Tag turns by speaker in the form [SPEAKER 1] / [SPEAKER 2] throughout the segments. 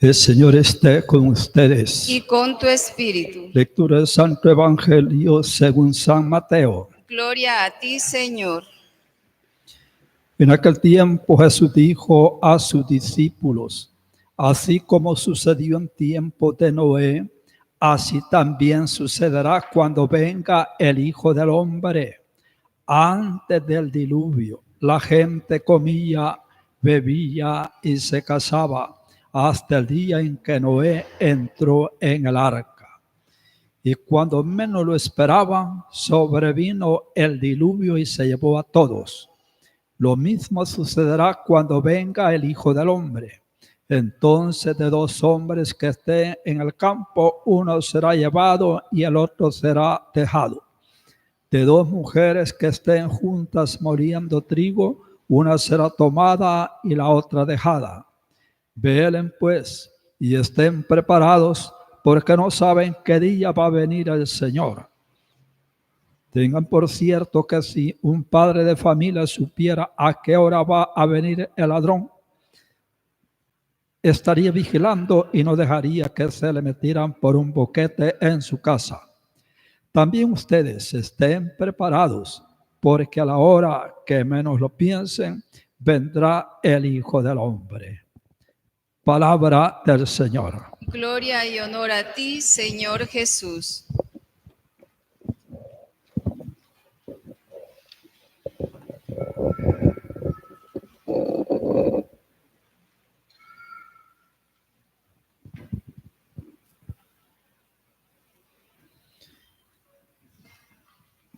[SPEAKER 1] El Señor esté con ustedes.
[SPEAKER 2] Y con tu espíritu.
[SPEAKER 1] Lectura del Santo Evangelio según San Mateo.
[SPEAKER 2] Gloria a ti, Señor.
[SPEAKER 1] En aquel tiempo Jesús dijo a sus discípulos: así como sucedió en tiempo de Noé, así también sucederá cuando venga el Hijo del Hombre. Antes del diluvio, la gente comía, bebía y se casaba hasta el día en que Noé entró en el arca. Y cuando menos lo esperaban, sobrevino el diluvio y se llevó a todos. Lo mismo sucederá cuando venga el Hijo del Hombre. Entonces de dos hombres que estén en el campo, uno será llevado y el otro será dejado. De dos mujeres que estén juntas moliendo trigo, una será tomada y la otra dejada. Velen pues y estén preparados, porque no saben qué día va a venir el Señor. Tengan por cierto que si un padre de familia supiera a qué hora va a venir el ladrón, estaría vigilando y no dejaría que se le metieran por un boquete en su casa. También ustedes estén preparados, porque a la hora que menos lo piensen, vendrá el Hijo del Hombre. Palabra del Señor.
[SPEAKER 2] Gloria y honor a ti, Señor Jesús.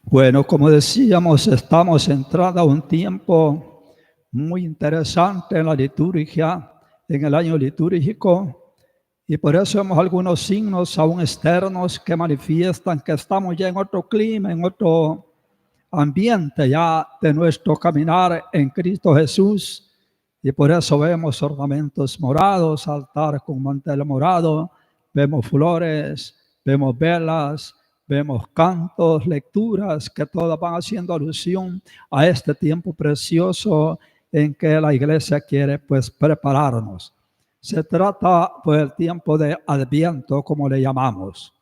[SPEAKER 1] Bueno, como decíamos, estamos entrando a un tiempo muy interesante en la liturgia, en el año litúrgico, y por eso vemos algunos signos aún externos que manifiestan que estamos ya en otro clima, en otro ambiente ya de nuestro caminar en Cristo Jesús, y por eso vemos ornamentos morados, altar con mantel morado, vemos flores, vemos velas, vemos cantos, lecturas, que todas van haciendo alusión a este tiempo precioso en que la iglesia quiere pues prepararnos. Se trata pues del tiempo de Adviento, como le llamamos.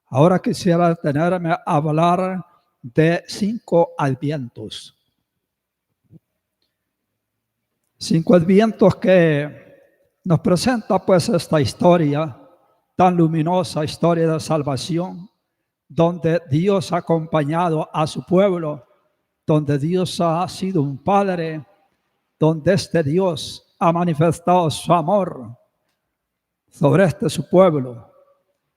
[SPEAKER 1] Ahora quisiera detenerme a hablar de 5 advientos. 5 advientos que nos presenta pues esta historia tan luminosa, historia de salvación, donde Dios ha acompañado a su pueblo, donde Dios ha sido un padre, donde este Dios ha manifestado su amor sobre su pueblo.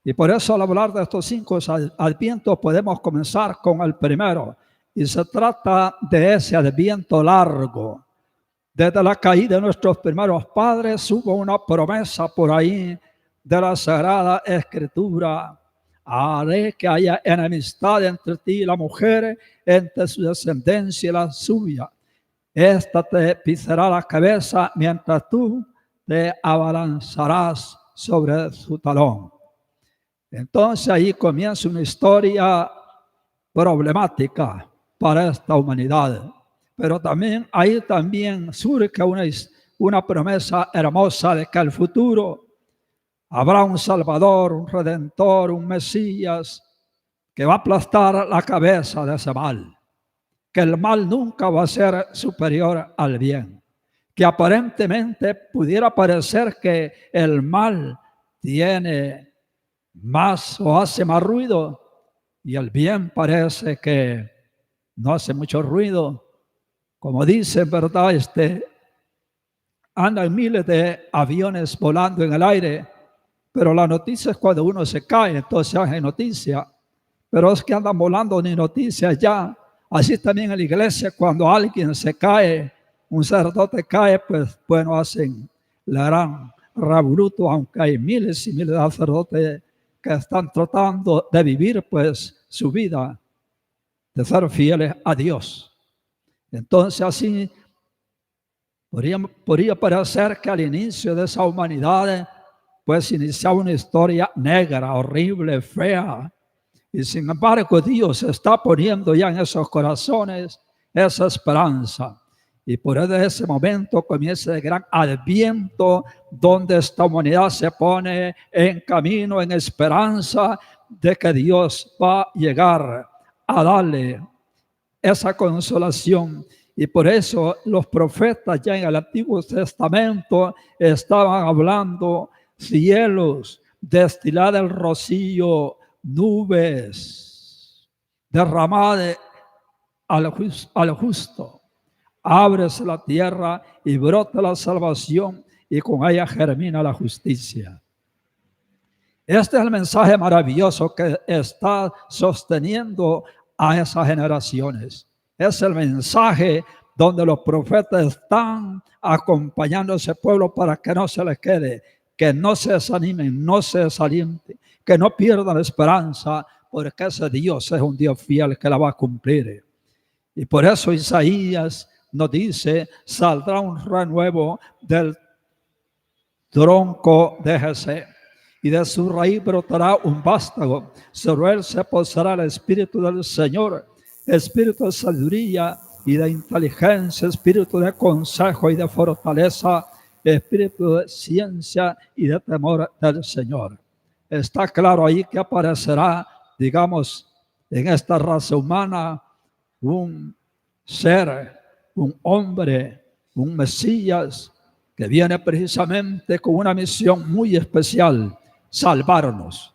[SPEAKER 1] Y por eso al hablar de estos 5 advientos podemos comenzar con el primero. Y se trata de ese adviento largo. Desde la caída de nuestros primeros padres hubo una promesa por ahí de la Sagrada Escritura. Haré que haya enemistad entre ti y la mujer, entre su descendencia y la suya. Esta te pisará la cabeza, mientras tú te abalanzarás sobre su talón. Entonces ahí comienza una historia problemática para esta humanidad. Pero también ahí también surge una promesa hermosa de que al futuro habrá un Salvador, un Redentor, un Mesías que va a aplastar la cabeza de ese mal. Que el mal nunca va a ser superior al bien. Que aparentemente pudiera parecer que el mal tiene más o hace más ruido y el bien parece que no hace mucho ruido. Como dice, ¿verdad? Andan miles de aviones volando en el aire, pero la noticia es cuando uno se cae, entonces hay noticia. Pero es que andan volando ni noticias ya. Así también en la iglesia, cuando alguien se cae, un sacerdote cae, pues bueno, hacen la gran revoluto, aunque hay miles y miles de sacerdotes que están tratando de vivir pues su vida, de ser fieles a Dios. Entonces así podría parecer que al inicio de esa humanidad pues iniciaba una historia negra, horrible, fea. Y sin embargo Dios está poniendo ya en esos corazones esa esperanza. Y por ese momento comienza el gran adviento, donde esta humanidad se pone en camino, en esperanza de que Dios va a llegar a darle esa consolación. Y por eso los profetas ya en el Antiguo Testamento estaban hablando cielos, destilar el rocío, nubes, derramar al justo. Ábrese la tierra y brota la salvación, y con ella germina la justicia. Este es el mensaje maravilloso que está sosteniendo a esas generaciones. Es el mensaje donde los profetas están acompañando a ese pueblo para que no se les quede, que no se desanimen, no se desalienten, que no pierdan la esperanza, porque ese Dios es un Dios fiel que la va a cumplir. Y por eso Isaías nos dice: saldrá un renuevo del tronco de Jesé, y de su raíz brotará un vástago. Sobre él se posará el espíritu del Señor, espíritu de sabiduría y de inteligencia, espíritu de consejo y de fortaleza, espíritu de ciencia y de temor del Señor. Está claro ahí que aparecerá, digamos, en esta raza humana un ser, un hombre, un Mesías, que viene precisamente con una misión muy especial: salvarnos.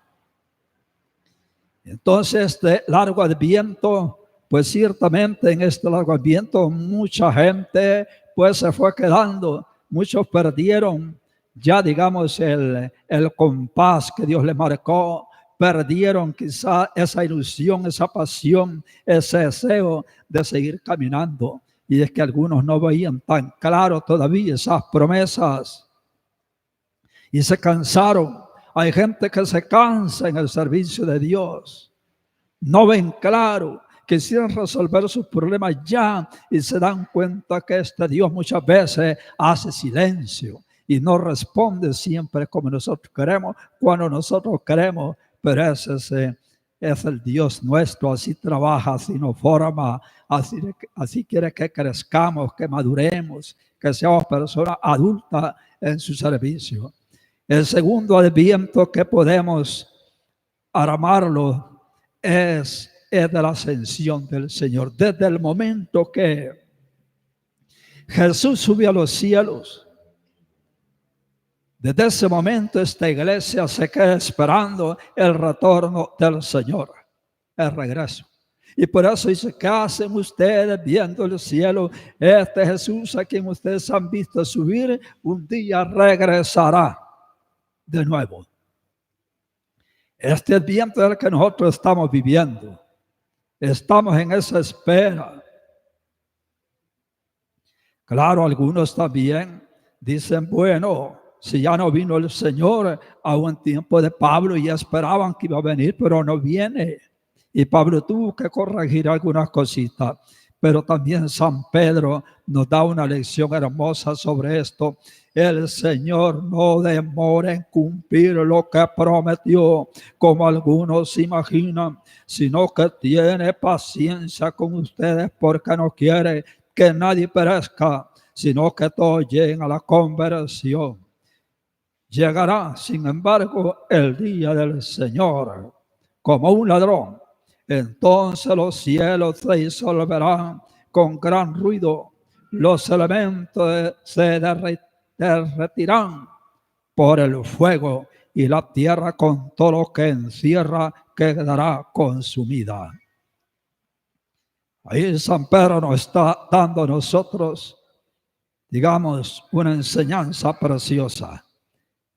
[SPEAKER 1] Entonces, este largo adviento, pues ciertamente en este largo adviento mucha gente pues se fue quedando, muchos perdieron ya, digamos, el compás que Dios les marcó, perdieron quizá esa ilusión, esa pasión, ese deseo de seguir caminando. Y es que algunos no veían tan claro todavía esas promesas y se cansaron. Hay gente que se cansa en el servicio de Dios. No ven claro, quisieran resolver sus problemas ya y se dan cuenta que este Dios muchas veces hace silencio y no responde siempre como nosotros queremos, cuando nosotros queremos. Pero ese es el Dios nuestro, así trabaja, así nos forma, así quiere que crezcamos, que maduremos, que seamos personas adultas en su servicio. El segundo adviento que podemos armarlo es de la ascensión del Señor. Desde el momento que Jesús subió a los cielos, desde ese momento esta iglesia se queda esperando el retorno del Señor, el regreso. Y por eso dice: ¿qué hacen ustedes viendo el cielo? Este Jesús a quien ustedes han visto subir, un día regresará de nuevo. Este adviento es el que nosotros estamos viviendo. Estamos en esa espera. Claro, algunos también dicen: bueno, si ya no vino el Señor, a un tiempo de Pablo ya esperaban que iba a venir, pero no viene. Y Pablo tuvo que corregir algunas cositas. Pero también San Pedro nos da una lección hermosa sobre esto. El Señor no demora en cumplir lo que prometió, como algunos imaginan, sino que tiene paciencia con ustedes, porque no quiere que nadie perezca, sino que todos lleguen a la conversión. Llegará, sin embargo, el día del Señor como un ladrón. Entonces los cielos se disolverán con gran ruido, los elementos se derretirán por el fuego, y la tierra con todo lo que encierra quedará consumida. Ahí San Pedro nos está dando a nosotros, digamos, una enseñanza preciosa.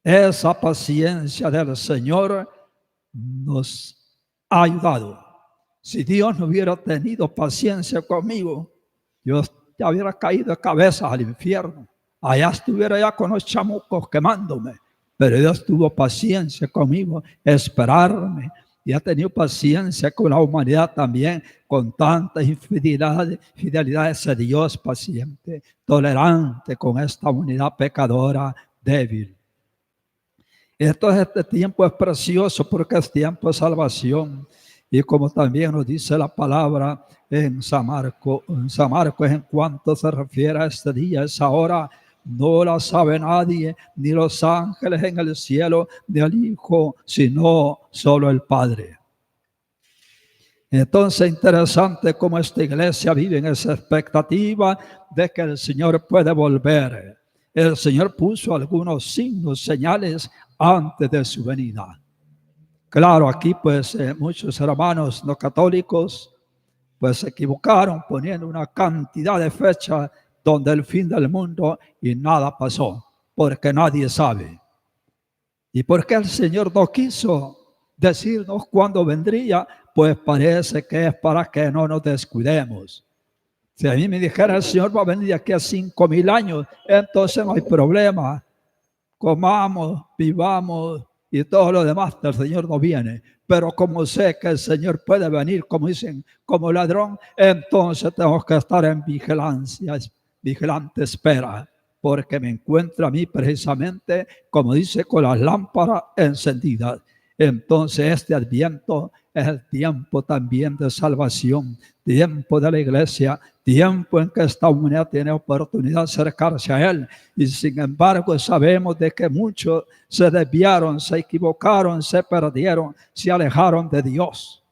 [SPEAKER 1] Esa paciencia del Señor nos ha ayudado. Si Dios no hubiera tenido paciencia conmigo, yo ya hubiera caído de cabeza al infierno. Allá estuviera ya con los chamucos quemándome. Pero Dios tuvo paciencia conmigo, esperarme. Y ha tenido paciencia con la humanidad también, con tanta fidelidad ese Dios paciente, tolerante con esta humanidad pecadora, débil. Entonces este tiempo es precioso porque es tiempo de salvación. Y como también nos dice la palabra en San Marcos, en cuanto se refiere a este día, esa hora, no la sabe nadie, ni los ángeles en el cielo, ni el Hijo, sino solo el Padre. Entonces, interesante cómo esta iglesia vive en esa expectativa de que el Señor puede volver. El Señor puso algunos signos, señales antes de su venida. Claro, aquí pues muchos hermanos no católicos pues se equivocaron poniendo una cantidad de fechas donde el fin del mundo y nada pasó, porque nadie sabe. ¿Y por qué el Señor no quiso decirnos cuándo vendría? Pues parece que es para que no nos descuidemos. Si a mí me dijera el Señor va a venir aquí a 5,000 años, entonces no hay problema. Comamos, vivamos y todo lo demás, el Señor no viene. Pero como sé que el Señor puede venir, como dicen, como ladrón, entonces tengo que estar en vigilancia, vigilante espera, porque me encuentro a mí precisamente, como dice, con las lámparas encendidas. Entonces este Adviento es el tiempo también de salvación, tiempo de la iglesia, tiempo en que esta humanidad tiene oportunidad de acercarse a Él. Y sin embargo sabemos de que muchos se desviaron, se equivocaron, se perdieron, se alejaron de Dios.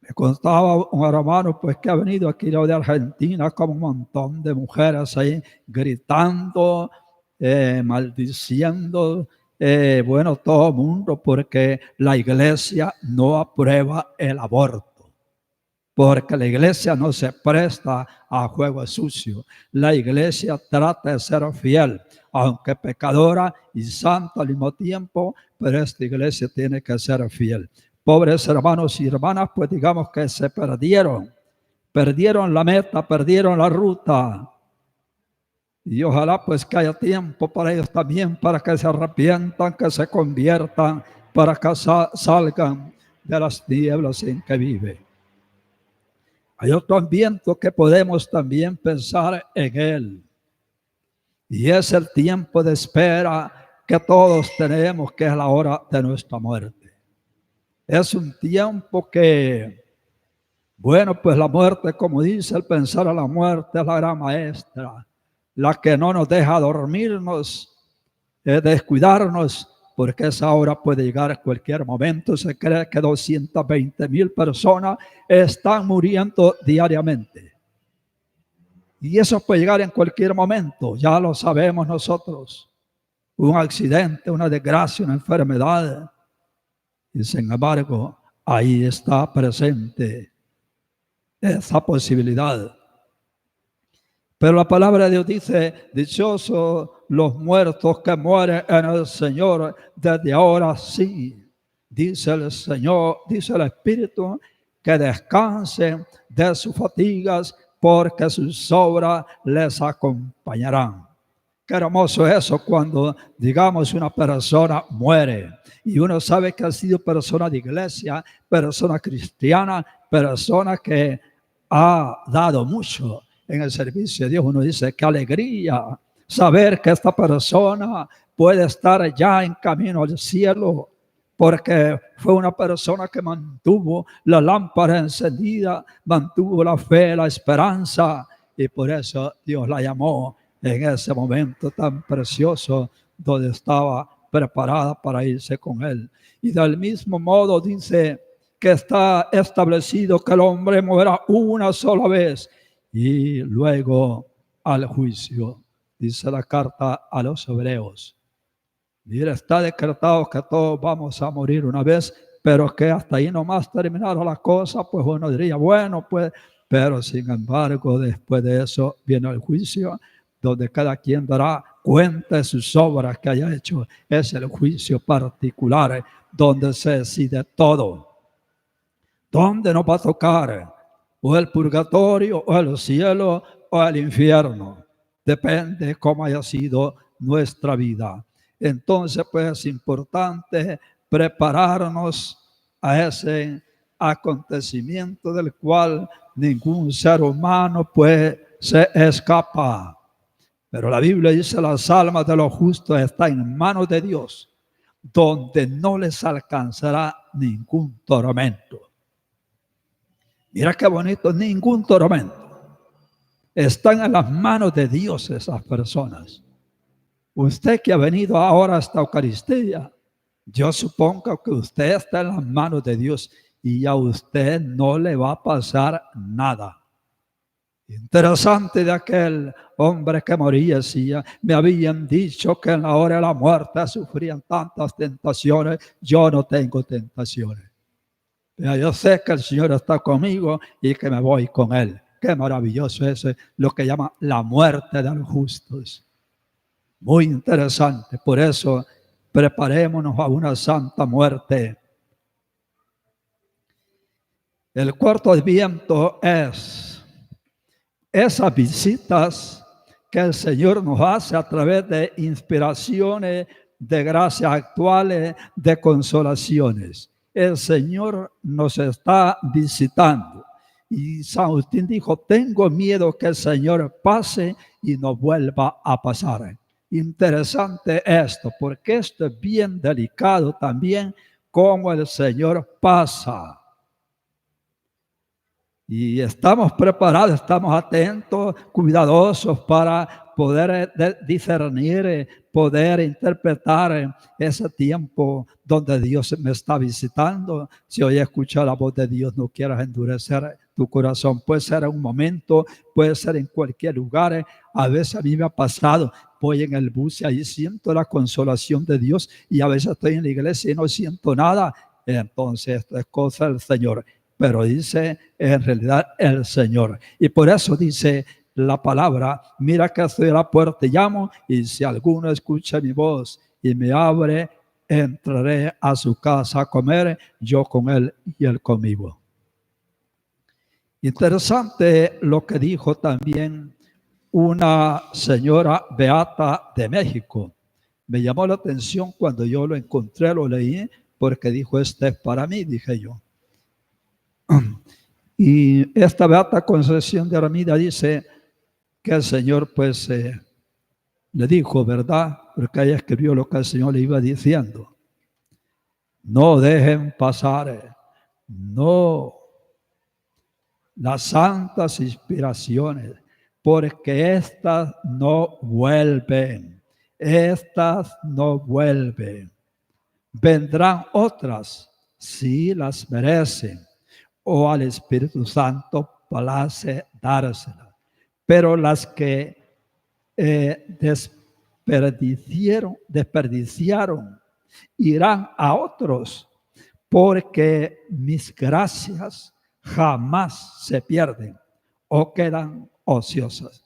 [SPEAKER 1] Me contaba un hermano pues que ha venido aquí de Argentina con un montón de mujeres ahí gritando, maldiciendo, bueno, todo el mundo, porque la iglesia no aprueba el aborto. Porque la iglesia no se presta a juego sucio. La iglesia trata de ser fiel, aunque pecadora y santa al mismo tiempo, pero esta iglesia tiene que ser fiel. Pobres hermanos y hermanas, pues digamos que se perdieron la meta, perdieron la ruta. Y ojalá pues que haya tiempo para ellos también, para que se arrepientan, que se conviertan, para que salgan de las tinieblas en que viven. Hay otro ambiente que podemos también pensar en él. Y es el tiempo de espera que todos tenemos, que es la hora de nuestra muerte. Es un tiempo que, bueno, pues la muerte, como dice, el pensar a la muerte es la gran maestra, la que no nos deja dormirnos, descuidarnos, porque esa hora puede llegar a cualquier momento. Se cree que 220,000 personas están muriendo diariamente. Y eso puede llegar en cualquier momento, ya lo sabemos nosotros. Un accidente, una desgracia, una enfermedad. Y sin embargo, ahí está presente esa posibilidad. Pero la palabra de Dios dice, dichosos los muertos que mueren en el Señor desde ahora sí. Dice el Señor, dice el Espíritu, que descansen de sus fatigas porque sus obras les acompañarán. Qué hermoso eso cuando, digamos, una persona muere y uno sabe que ha sido persona de iglesia, persona cristiana, persona que ha dado mucho en el servicio de Dios. Uno dice, qué alegría saber que esta persona puede estar ya en camino al cielo, porque fue una persona que mantuvo la lámpara encendida, mantuvo la fe, la esperanza, y por eso Dios la llamó en ese momento tan precioso donde estaba preparada para irse con Él. Y del mismo modo dice que está establecido que el hombre morirá una sola vez y luego al juicio, dice la carta a los Hebreos. Mira, está decretado que todos vamos a morir una vez, pero que hasta ahí nomás terminaron las cosas, pues uno diría, bueno, pues, pero sin embargo, después de eso viene el juicio, donde cada quien dará cuenta de sus obras que haya hecho. Es el juicio particular, donde se decide todo. ¿Dónde nos va a tocar? O el purgatorio, o el cielo, o el infierno. Depende de cómo haya sido nuestra vida. Entonces, pues es importante prepararnos a ese acontecimiento del cual ningún ser humano pues se escapa. Pero la Biblia dice, las almas de los justos están en manos de Dios. donde no les alcanzará ningún tormento. Mira qué bonito, ningún tormento. Están en las manos de Dios esas personas. Usted que ha venido ahora a esta Eucaristía, yo supongo que usted está en las manos de Dios y a usted no le va a pasar nada. Interesante de aquel hombre que moría, decía, me habían dicho que en la hora de la muerte sufrían tantas tentaciones, yo no tengo tentaciones. Pero yo sé que el Señor está conmigo y que me voy con Él. Qué maravilloso es lo que llama la muerte de los justos. Muy interesante, por eso preparémonos a una santa muerte. El cuarto adviento es esas visitas que el Señor nos hace a través de inspiraciones, de gracias actuales, de consolaciones. El Señor nos está visitando. Y San Agustín dijo, tengo miedo que el Señor pase y no vuelva a pasar. Interesante esto, porque esto es bien delicado también, como el Señor pasa. Y estamos preparados, estamos atentos, cuidadosos para poder discernir, poder interpretar ese tiempo donde Dios me está visitando. Si hoy escuchas la voz de Dios, no quieras endurecer tu corazón. Puede ser en un momento, puede ser en cualquier lugar. A veces a mí me ha pasado, voy en el bus y ahí siento la consolación de Dios y a veces estoy en la iglesia y no siento nada. Entonces esto es cosa del Señor. Pero dice en realidad el Señor. Y por eso dice la palabra, mira que estoy a la puerta y llamo, y si alguno escucha mi voz y me abre, entraré a su casa a comer, yo con él y él conmigo. Interesante lo que dijo también una señora beata de México. Me llamó la atención cuando yo lo encontré, lo leí, porque dijo, este es para mí, dije yo. Y esta beata Concepción de Armida dice que el Señor pues le dijo, ¿verdad? Porque ella escribió lo que el Señor le iba diciendo. No dejen pasar, no, las santas inspiraciones, porque estas no vuelven, estas no vuelven. Vendrán otras, si las merecen, o al Espíritu Santo place dársela. Pero las que desperdiciaron irán a otros, porque mis gracias jamás se pierden o quedan ociosas.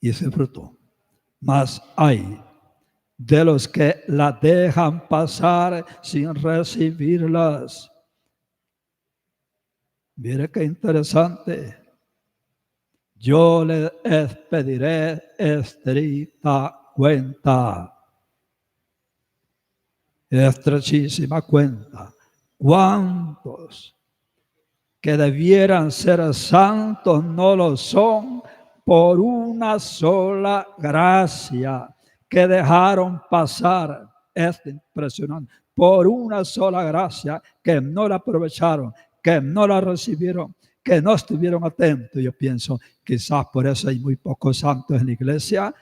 [SPEAKER 1] Y se fruto. Mas hay de los que la dejan pasar sin recibirlas. Mire qué interesante. Yo le pediré estricta cuenta. Estrechísima cuenta. ¿Cuántos que debieran ser santos no lo son por una sola gracia que dejaron pasar? Es impresionante. Por una sola gracia que no la aprovecharon, que no la recibieron, que no estuvieron atentos. Yo pienso, quizás por eso hay muy pocos santos en la iglesia,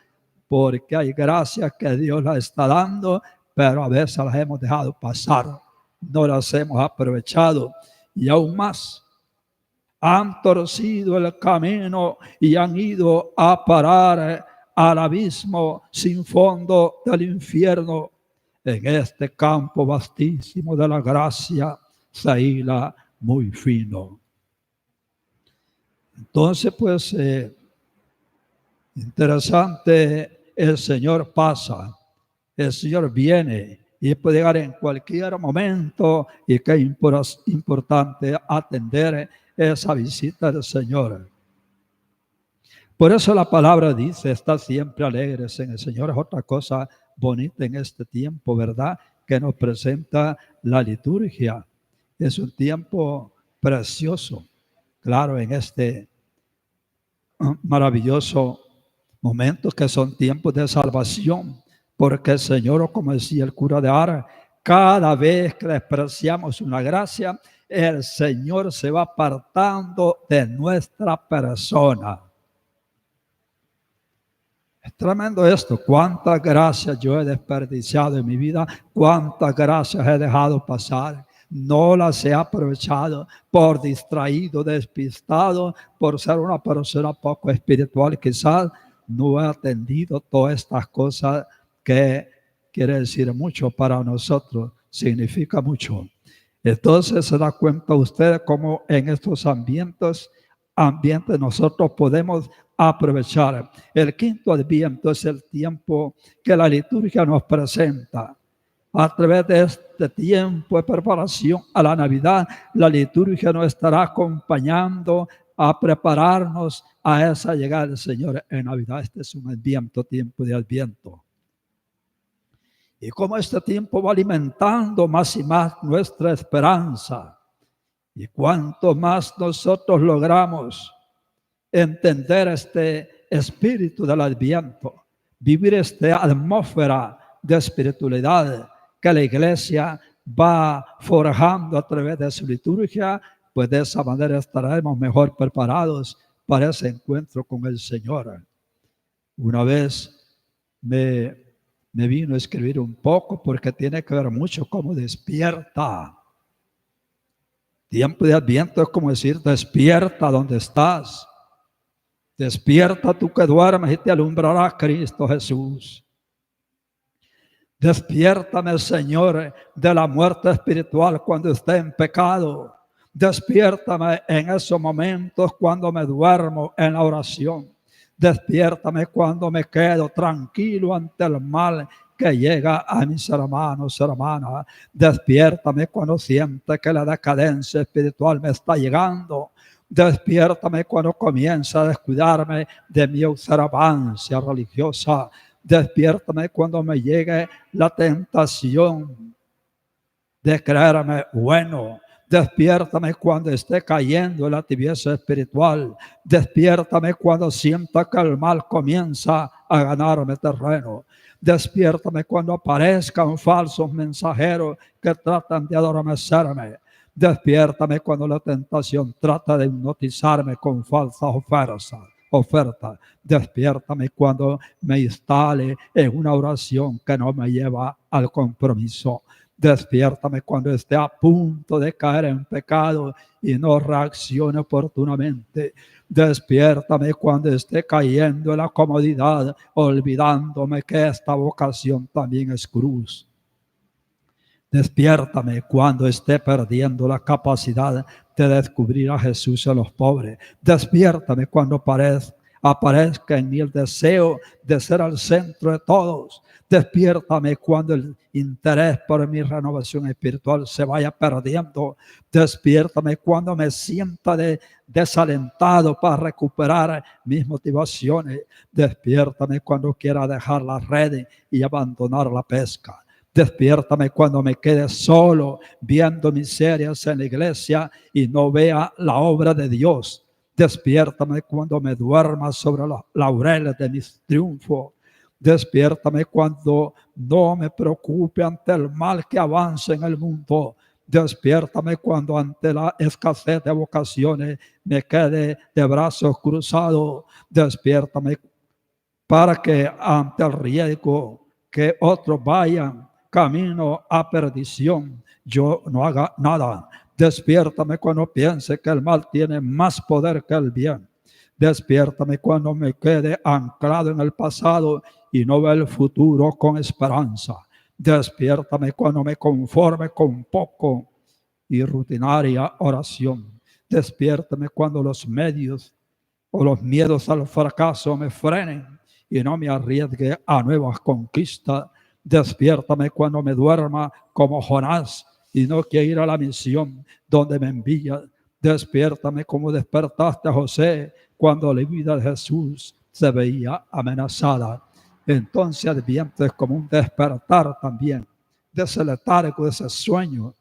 [SPEAKER 1] porque hay gracias que Dios las está dando, pero a veces las hemos dejado pasar, no las hemos aprovechado. Y aún más, han torcido el camino y han ido a parar al abismo sin fondo del infierno. En este campo vastísimo de la gracia se hila muy fino. Entonces, pues, interesante, el Señor pasa, el Señor viene y puede llegar en cualquier momento, y qué importante atender esa visita del Señor. Por eso la palabra dice, está siempre alegres en el Señor. Es otra cosa bonita en este tiempo, ¿verdad? Que nos presenta la liturgia. Es un tiempo precioso, claro, en este maravilloso momento que son tiempos de salvación, porque Señor, como decía el cura de Ars, cada vez que despreciamos una gracia, el Señor se va apartando de nuestra persona. Es tremendo esto. Cuántas gracias yo he desperdiciado en mi vida, cuántas gracias he dejado pasar. No las he aprovechado por distraído, despistado, por ser una persona poco espiritual. Quizás no he atendido todas estas cosas que quiere decir mucho para nosotros, significa mucho. Entonces se da cuenta usted cómo en estos ambientes nosotros podemos aprovechar. El quinto adviento es el tiempo que la liturgia nos presenta. A través de este tiempo de preparación a la Navidad, la liturgia nos estará acompañando a prepararnos a esa llegada del Señor en Navidad. Este es un adviento, tiempo de adviento. Y como este tiempo va alimentando más y más nuestra esperanza, y cuanto más nosotros logramos entender este espíritu del adviento, vivir esta atmósfera de espiritualidad que la iglesia va forjando a través de su liturgia, pues de esa manera estaremos mejor preparados para ese encuentro con el Señor. Una vez me vino a escribir un poco porque tiene que ver mucho cómo despierta. Tiempo de adviento es como decir, despierta donde estás. Despierta tú que duermes y te alumbrará Cristo Jesús. Despiértame, Señor, de la muerte espiritual cuando esté en pecado. Despiértame en esos momentos cuando me duermo en la oración. Despiértame cuando me quedo tranquilo ante el mal que llega a mis hermanos y hermanas. Despiértame cuando siento que la decadencia espiritual me está llegando. Despiértame cuando comienza a descuidarme de mi observancia religiosa. Despiértame cuando me llegue la tentación de creerme bueno. Despiértame cuando esté cayendo en la tibieza espiritual. Despiértame cuando sienta que el mal comienza a ganarme terreno. Despiértame cuando aparezcan falsos mensajeros que tratan de adormecerme. Despiértame cuando la tentación trata de hipnotizarme con falsas ofertas. Despiértame cuando me instale en una oración que no me lleva al compromiso. Despiértame cuando esté a punto de caer en pecado y no reaccione oportunamente. Despiértame cuando esté cayendo en la comodidad, olvidándome que esta vocación también es cruz. Despiértame cuando esté perdiendo la capacidad de descubrir a Jesús en los pobres. Despiértame cuando aparezca en mí el deseo de ser al centro de todos. Despiértame cuando el interés por mi renovación espiritual se vaya perdiendo. Despiértame cuando me sienta desalentado para recuperar mis motivaciones. Despiértame cuando quiera dejar la red y abandonar la pesca. Despiértame cuando me quede solo viendo miserias en la iglesia y no vea la obra de Dios. Despiértame cuando me duerma sobre los laureles de mis triunfos. Despiértame cuando no me preocupe ante el mal que avanza en el mundo. Despiértame cuando ante la escasez de vocaciones me quede de brazos cruzados. Despiértame para que ante el riesgo que otros vayan camino a perdición, yo no haga nada. Despiértame cuando piense que el mal tiene más poder que el bien. Despiértame cuando me quede anclado en el pasado y no vea el futuro con esperanza. Despiértame cuando me conforme con poco y rutinaria oración. Despiértame cuando los medios o los miedos al fracaso me frenen y no me arriesgue a nuevas conquistas. Despiértame cuando me duerma como Jonás y no quiero ir a la misión donde me envías. Despiértame como despertaste a José cuando la vida de Jesús se veía amenazada. Entonces Adviento es como un despertar también de ese letargo, de ese sueño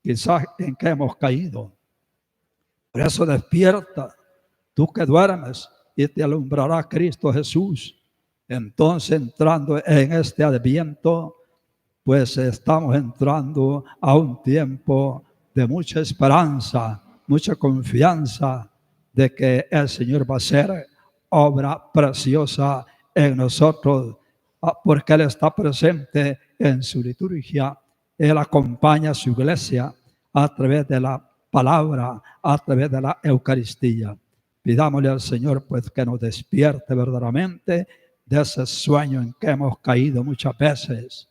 [SPEAKER 1] quizás en que hemos caído. Por eso despierta, tú que duermes, y te alumbrará Cristo Jesús. Entonces, entrando en este Adviento, pues estamos entrando a un tiempo de mucha esperanza, mucha confianza de que el Señor va a hacer obra preciosa en nosotros, porque Él está presente en su liturgia. Él acompaña a su iglesia a través de la palabra, a través de la Eucaristía. Pidámosle al Señor pues que nos despierte verdaderamente de ese sueño en que hemos caído muchas veces,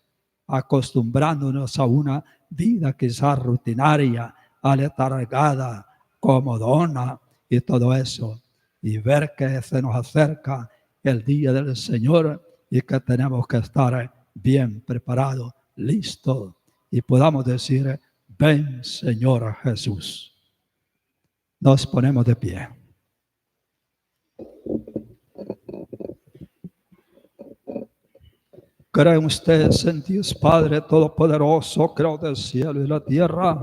[SPEAKER 1] acostumbrándonos a una vida quizás rutinaria, aletargada, comodona y todo eso, y ver que se nos acerca el día del Señor y que tenemos que estar bien preparados, listos, y podamos decir: ven, Señor Jesús. Nos ponemos de pie. ¿Creen ustedes en Dios Padre Todopoderoso, creador del cielo y la tierra?